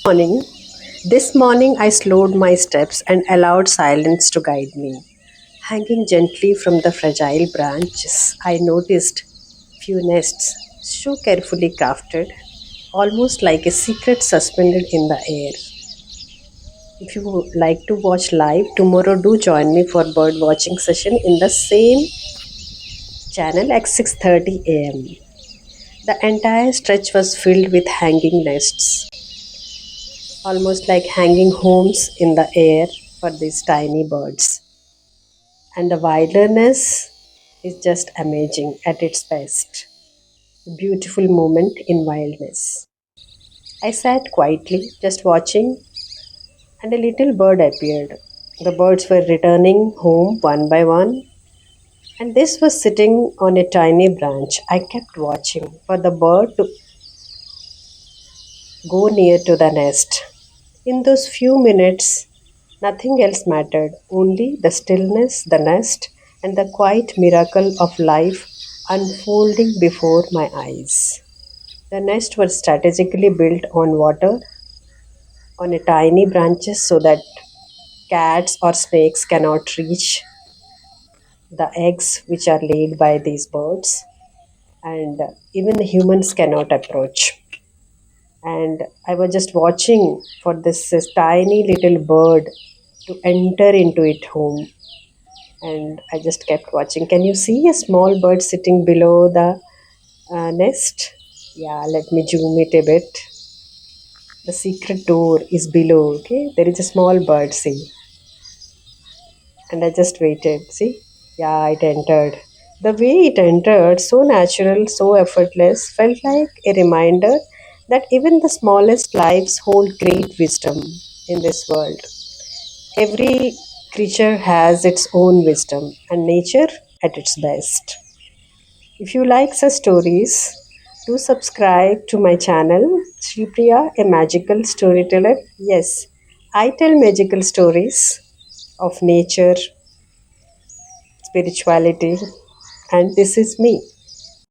Morning. This morning I slowed my steps and allowed silence to guide me. Hanging gently from the fragile branches, I noticed few nests, so carefully crafted, almost like a secret suspended in the air. If you would like to watch live tomorrow, do join me for bird watching session in the same channel at 6:30 a.m. The entire stretch was filled with hanging nests, almost like hanging homes in the air for these tiny birds. And the wilderness is just amazing at its best. A beautiful moment in wildness. I sat quietly, just watching, and a little bird appeared. The birds were returning home one by one, and this was sitting on a tiny branch. I kept watching for the bird to go near to the nest. In those few minutes, nothing else mattered, only the stillness, the nest, and the quiet miracle of life unfolding before my eyes. The nest was strategically built on water, on a tiny branches so that cats or snakes cannot reach the eggs which are laid by these birds, and even humans cannot approach. And I was just watching for this tiny little bird to enter into its home, and I just kept watching. Can you see a small bird sitting below the nest? Yeah, let me zoom it a bit. The secret door is below. Okay, there is a small bird. See, and I just waited. See, yeah, it entered. The way it entered, so natural, so effortless, felt like a reminder that even the smallest lives hold great wisdom in this world. Every creature has its own wisdom, and nature at its best. If you like such stories, do subscribe to my channel, Sripriya, a magical storyteller. Yes, I tell magical stories of nature, spirituality, and this is me.